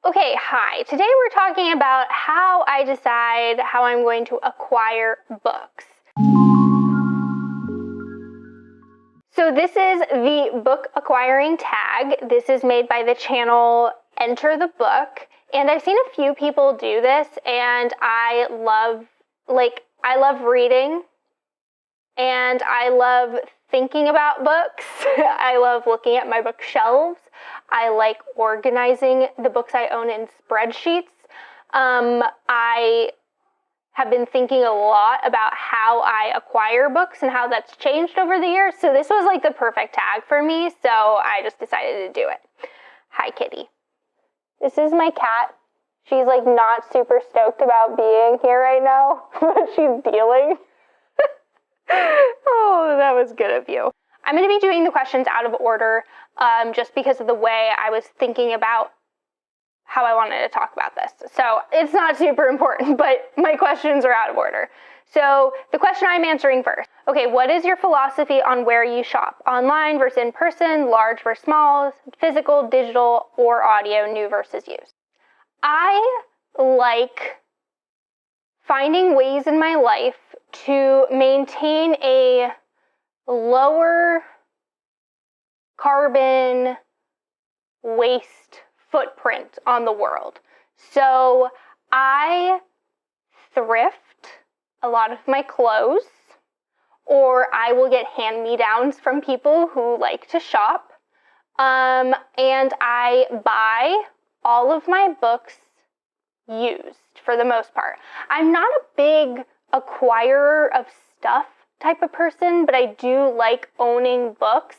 Okay, hi. Today we're talking about how I decide how I'm going to acquire books. So this is the book acquiring tag. This is made by the channel Enter the Book, and I've seen a few people do this, and I love reading, and I love thinking about books. I love looking at my bookshelves. I like organizing the books I own in spreadsheets. I have been thinking a lot about how I acquire books and how that's changed over the years. So this was like the perfect tag for me. So I just decided to do it. Hi, Kitty. This is my cat. She's like not super stoked about being here right now, but she's dealing. Oh, that was good of you. I'm going to be doing the questions out of order just because of the way I was thinking about how I wanted to talk about this. So it's not super important, but my questions are out of order. So the question I'm answering first. Okay, what is your philosophy on where you shop? Online versus in person, large versus small, physical, digital, or audio, new versus used? I like finding ways in my life to maintain a lower carbon waste footprint on the world. So I thrift a lot of my clothes, or I will get hand-me-downs from people who like to shop. And I buy all of my books used for the most part. I'm not a big acquirer of stuff type of person, but I do like owning books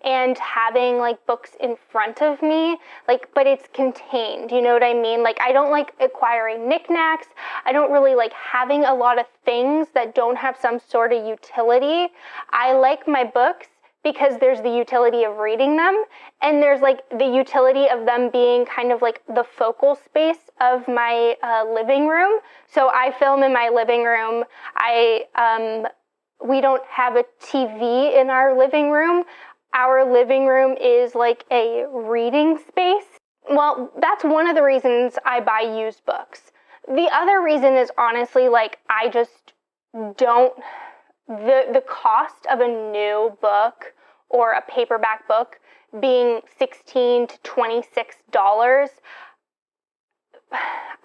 and having like books in front of me, but it's contained, you know what I mean? Like, I don't like acquiring knickknacks. I don't really like having a lot of things that don't have some sort of utility. I like my books because there's the utility of reading them, and there's like the utility of them being kind of like the focal space of my living room. So I film in my living room. We don't have a TV in our living room. Our living room is like a reading space. Well, that's one of the reasons I buy used books. The other reason is honestly, like, I just don't, the cost of a new book or a paperback book being $16 to $26,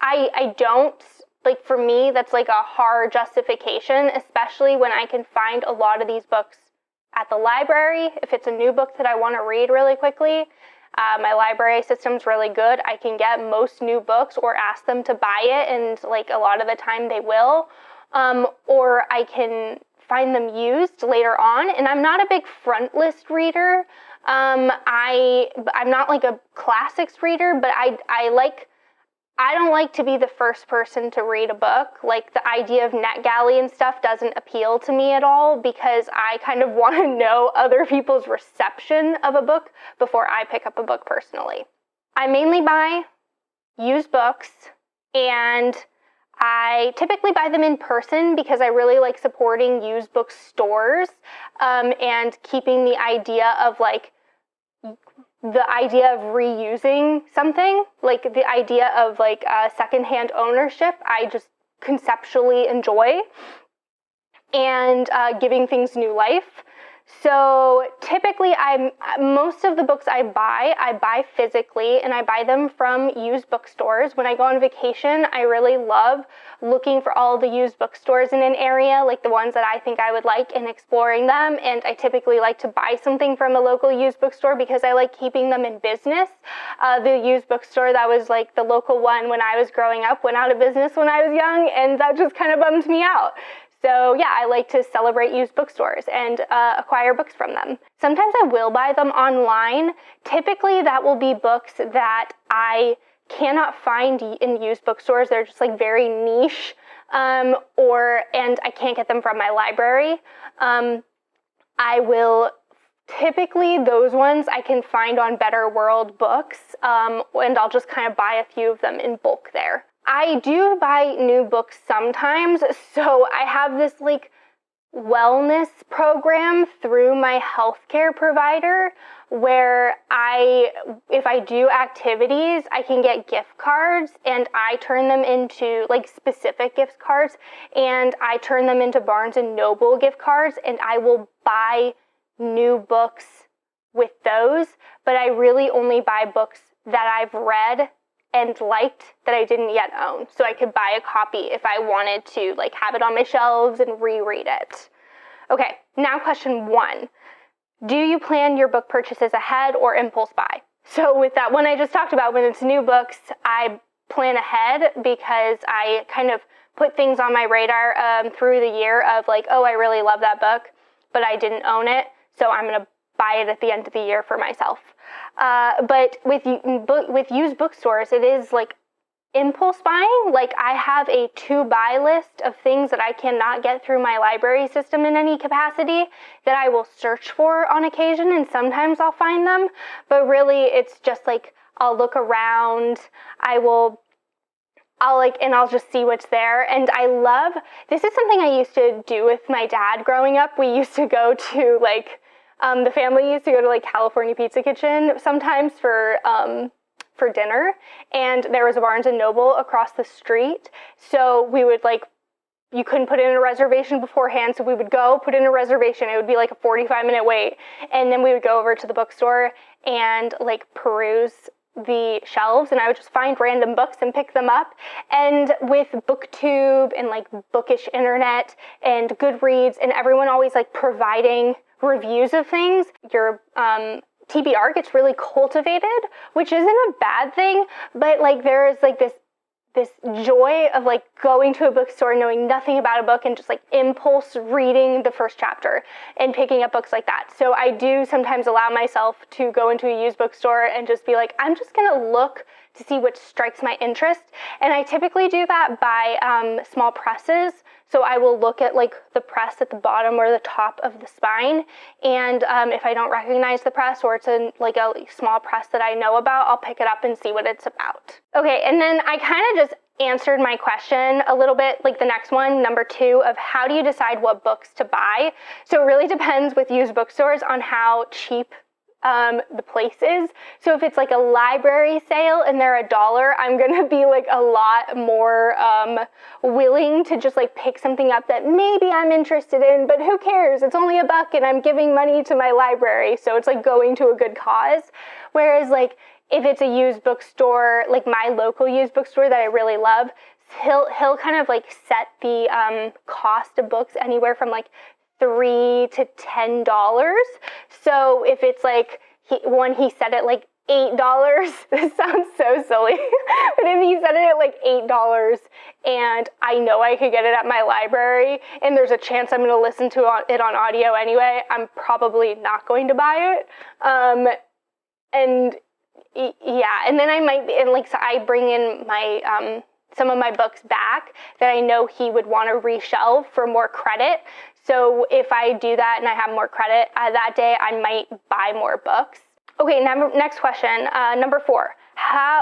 I don't, like, for me, that's like a hard justification, especially when I can find a lot of these books at the library. If it's a new book that I want to read really quickly, my library system's really good. I can get most new books or ask them to buy it, and like a lot of the time they will. Or I can find them used later on. And I'm not a big front list reader. I'm not like a classics reader, but I don't like to be the first person to read a book. Like, the idea of NetGalley and stuff doesn't appeal to me at all, because I kind of want to know other people's reception of a book before I pick up a book personally. I mainly buy used books, and I typically buy them in person because I really like supporting used book stores, and keeping the idea of reusing something, like the idea of like secondhand ownership, I just conceptually enjoy, and giving things new life. So typically, most of the books I buy physically, and I buy them from used bookstores. When I go on vacation, I really love looking for all the used bookstores in an area, like the ones that I think I would like, and exploring them. And I typically like to buy something from a local used bookstore because I like keeping them in business. The used bookstore that was like the local one when I was growing up went out of business when I was young, and that just kind of bummed me out. So yeah, I like to celebrate used bookstores and acquire books from them. Sometimes I will buy them online. Typically, that will be books that I cannot find in used bookstores. They're just like very niche, and I can't get them from my library. Typically, those ones I can find on Better World Books, and I'll just kind of buy a few of them in bulk there. I do buy new books sometimes, so I have this like wellness program through my healthcare provider where if I do activities, I can get gift cards and I turn them into like specific gift cards and I turn them into Barnes and Noble gift cards and I will buy new books with those, but I really only buy books that I've read and liked that I didn't yet own. So I could buy a copy if I wanted to like have it on my shelves and reread it. Okay, now question 1. Do you plan your book purchases ahead or impulse buy? So with that one I just talked about, when it's new books, I plan ahead because I kind of put things on my radar through the year of like, oh, I really love that book, but I didn't own it, so I'm going to buy it at the end of the year for myself. But with used bookstores, it is like impulse buying. Like I have a to-buy list of things that I cannot get through my library system in any capacity that I will search for on occasion, and sometimes I'll find them. But really, it's just like I'll look around. I'll just see what's there. And I love, this is something I used to do with my dad growing up. We used to go to like, the family used to go to like California Pizza Kitchen sometimes for dinner, and there was a Barnes and Noble across the street. So we would like, you couldn't put in a reservation beforehand, so we would go put in a reservation. It would be like a 45-minute wait, and then we would go over to the bookstore and like peruse the shelves, and I would just find random books and pick them up. And with BookTube and like Bookish Internet and Goodreads and everyone always like providing reviews of things, your TBR gets really cultivated, which isn't a bad thing, but like there is like this joy of like going to a bookstore knowing nothing about a book and just like impulse reading the first chapter and picking up books like that. So I do sometimes allow myself to go into a used bookstore and just be like, I'm just gonna look to see what strikes my interest. And I typically do that by small presses. So I will look at like the press at the bottom or the top of the spine. And if I don't recognize the press, or it's like a small press that I know about, I'll pick it up and see what it's about. Okay, and then I kind of just answered my question a little bit, like the next one, number 2, of how do you decide what books to buy? So it really depends with used bookstores on how cheap the place is. So if it's like a library sale and they're $1, I'm gonna be like a lot more willing to just like pick something up that maybe I'm interested in, but who cares? It's only $1 and I'm giving money to my library, so it's like going to a good cause. Whereas like if it's a used bookstore, like my local used bookstore that I really love, he'll kind of like set the cost of books anywhere from like $3 to $10. So if it's like he said it like $8, this sounds so silly, but if he said it at like $8 and I know I could get it at my library and there's a chance I'm going to listen to it on audio anyway, I'm probably not going to buy it. And yeah, and then I might, and like so I bring in my some of my books back that I know he would want to reshelve for more credit. So if I do that and I have more credit that day, I might buy more books. Okay, next question, number 4.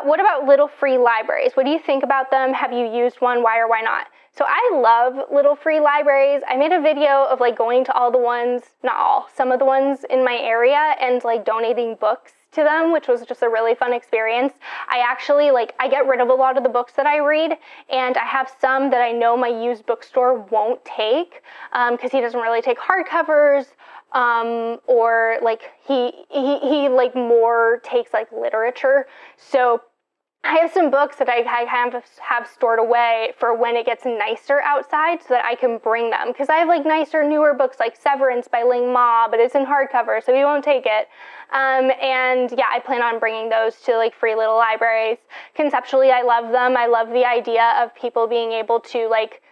What about little free libraries? What do you think about them? Have you used one? Why or why not? So I love little free libraries. I made a video of like going to all the ones, not all, some of the ones in my area and like donating books to them, which was just a really fun experience. I actually I get rid of a lot of the books that I read, and I have some that I know my used bookstore won't take because he doesn't really take hardcovers, or like he like more takes like literature. So I have some books that I kind of have stored away for when it gets nicer outside so that I can bring them. Because I have like nicer, newer books like Severance by Ling Ma, but it's in hardcover, so he won't take it. And yeah, I plan on bringing those to like free little libraries. Conceptually, I love them. I love the idea of people being able to like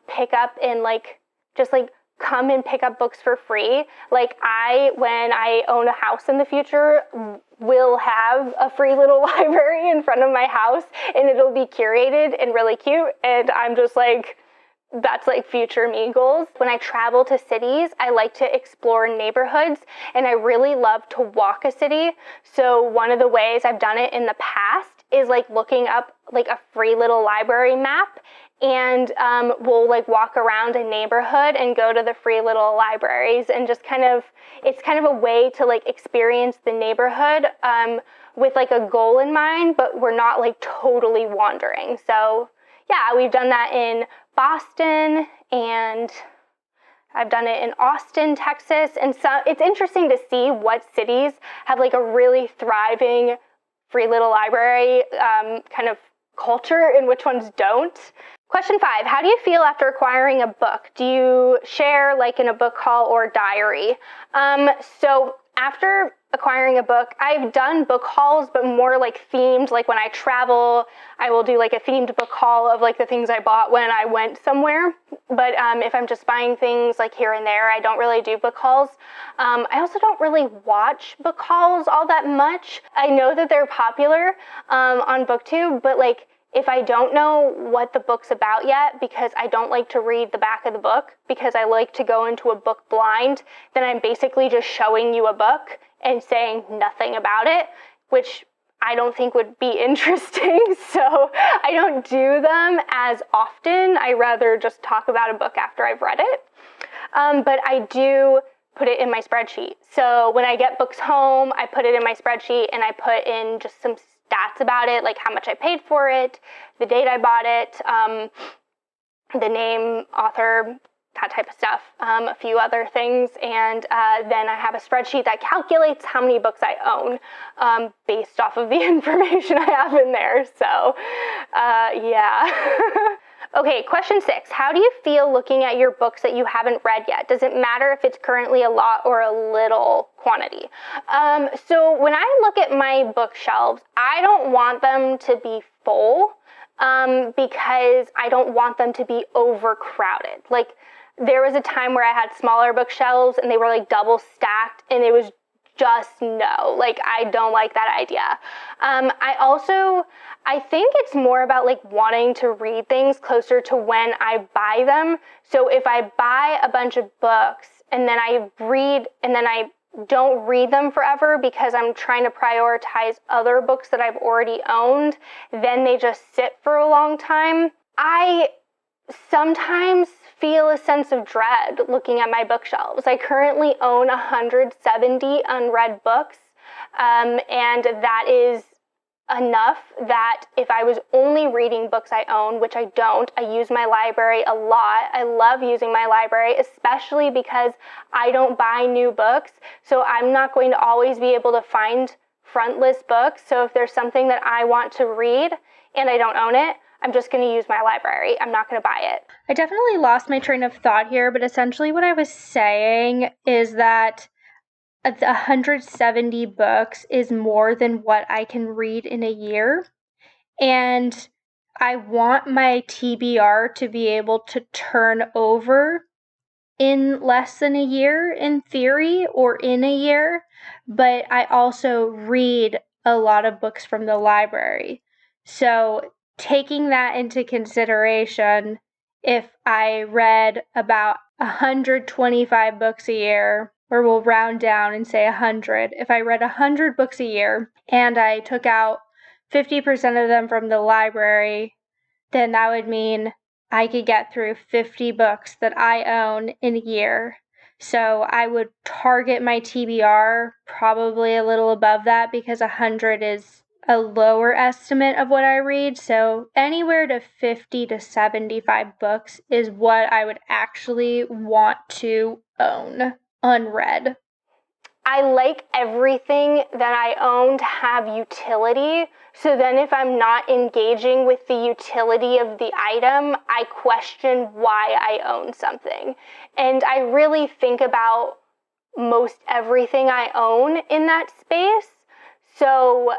pick up and like just like come and pick up books for free. Like when I own a house in the future, will have a free little library in front of my house, and it'll be curated and really cute. And I'm just like, that's like future me goals. When I travel to cities, I like to explore neighborhoods, and I really love to walk a city. So one of the ways I've done it in the past is like looking up like a free little library map and we'll like walk around a neighborhood and go to the free little libraries and just it's kind of a way to like experience the neighborhood with like a goal in mind, but we're not like totally wandering. So yeah, we've done that in Boston, and I've done it in Austin, Texas, and so it's interesting to see what cities have like a really thriving free little library kind of culture and which ones don't. Question 5, how do you feel after acquiring a book? Do you share like in a book haul or diary? So after acquiring a book, I've done book hauls, but more like themed. Like when I travel, I will do like a themed book haul of like the things I bought when I went somewhere. But if I'm just buying things like here and there, I don't really do book hauls. I also don't really watch book hauls all that much. I know that they're popular on BookTube, but like if I don't know what the book's about yet, because I don't like to read the back of the book, because I like to go into a book blind, then I'm basically just showing you a book and saying nothing about it, which I don't think would be interesting. So I don't do them as often. I rather just talk about a book after I've read it. But I do put it in my spreadsheet. So when I get books home, I put it in my spreadsheet and I put in just some stats about it, like how much I paid for it, the date I bought it, the name, author, that type of stuff, a few other things, and then I have a spreadsheet that calculates how many books I own based off of the information I have in there, so yeah. Okay, question 6, how do you feel looking at your books that you haven't read yet? Does it matter if it's currently a lot or a little quantity? So when I look at my bookshelves, I don't want them to be full because I don't want them to be overcrowded. Like, there was a time where I had smaller bookshelves and they were like double stacked, and it was just no, like I don't like that idea. I think it's more about like wanting to read things closer to when I buy them. So if I buy a bunch of books and then I don't read them forever because I'm trying to prioritize other books that I've already owned, then they just sit for a long time. I sometimes feel a sense of dread looking at my bookshelves. I currently own 170 unread books, and that is enough that if I was only reading books I own, which I don't, I use my library a lot. I love using my library, especially because I don't buy new books, so I'm not going to always be able to find frontlist books. So if there's something that I want to read and I don't own it, I'm just going to use my library. I'm not going to buy it. I definitely lost my train of thought here, but essentially what I was saying is that 170 books is more than what I can read in a year. And I want my TBR to be able to turn over in less than a year in theory, or in a year. But I also read a lot of books from the library. So taking that into consideration, if I read about 125 books a year, or we'll round down and say 100, if I read 100 books a year and I took out 50% of them from the library, then that would mean I could get through 50 books that I own in a year. So I would target my TBR probably a little above that, because 100 is a lower estimate of what I read. So anywhere to 50 to 75 books is what I would actually want to own unread. I like everything that I own to have utility. So then if I'm not engaging with the utility of the item, I question why I own something. And I really think about most everything I own in that space. So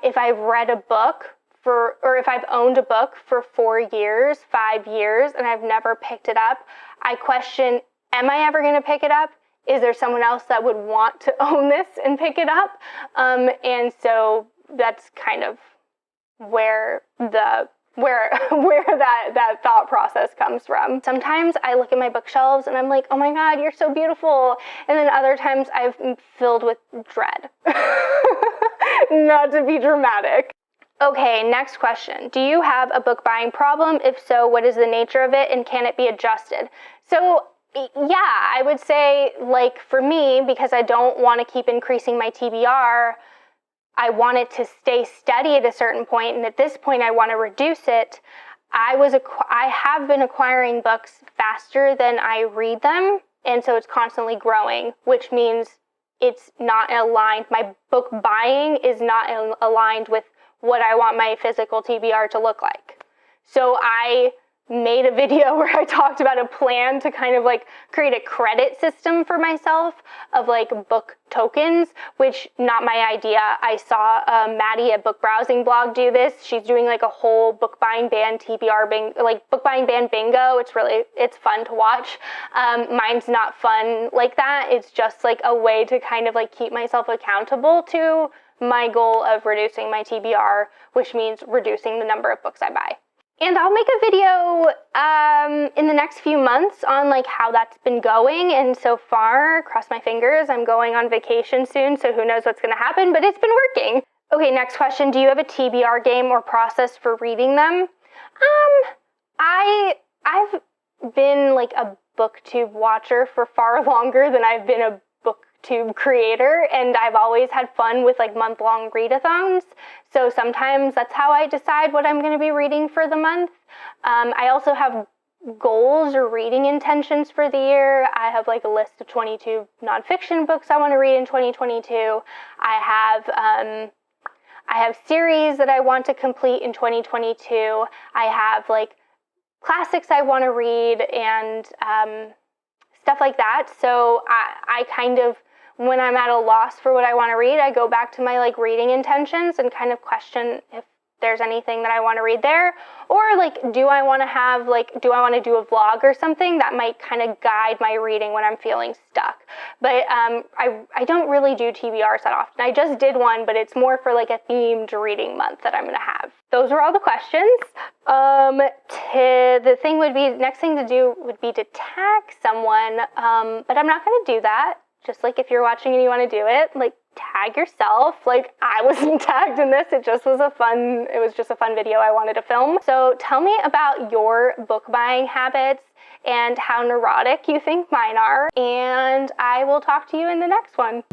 if I've read a book or if I've owned a book for 4 years, 5 years, and I've never picked it up, I question, am I ever going to pick it up? Is there someone else that would want to own this and pick it up? And so that's kind of where that thought process comes from. Sometimes I look at my bookshelves and I'm like, oh my God, you're so beautiful. And then other times I'm filled with dread. Not to be dramatic. Okay, next question. Do you have a book buying problem? If so, what is the nature of it and can it be adjusted? So, yeah, I would say, like, for me, because I don't want to keep increasing my TBR, I want it to stay steady at a certain point, and at this point I want to reduce it. I have been acquiring books faster than I read them, and so it's constantly growing, which means it's not aligned. My book buying is not aligned with what I want my physical TBR to look like. So I made a video where I talked about a plan to kind of like create a credit system for myself of like book tokens, which not my idea. I saw Maddie at Book Browsing Blog do this. She's doing like a whole book buying band TBR like book buying band bingo. It's fun to watch. Mine's not fun like that. It's just like a way to kind of like keep myself accountable to my goal of reducing my TBR, which means reducing the number of books I buy. And I'll make a video in the next few months on like how that's been going. And so far, cross my fingers, I'm going on vacation soon, so who knows what's gonna happen, but it's been working. Okay, next question. Do you have a TBR game or process for reading them? I've been like a booktube watcher for far longer than I've been a booktube creator, and I've always had fun with like month-long readathons. So sometimes that's how I decide what I'm going to be reading for the month. I also have goals or reading intentions for the year. I have like a list of 22 nonfiction books I want to read in 2022. I have series that I want to complete in 2022. I have like classics I want to read and stuff like that. So I kind of, when I'm at a loss for what I want to read, I go back to my like reading intentions and kind of question if there's anything that I want to read there, or like do I want to do a vlog or something that might kind of guide my reading when I'm feeling stuck. But I don't really do TBRs that often. I just did one, but it's more for like a themed reading month that I'm going to have. Those were all the questions. Next thing to do would be to tag someone, but I'm not going to do that. Just like if you're watching and you want to do it, like tag yourself. Like I wasn't tagged in this. It was just a fun video I wanted to film. So tell me about your book buying habits and how neurotic you think mine are, and I will talk to you in the next one.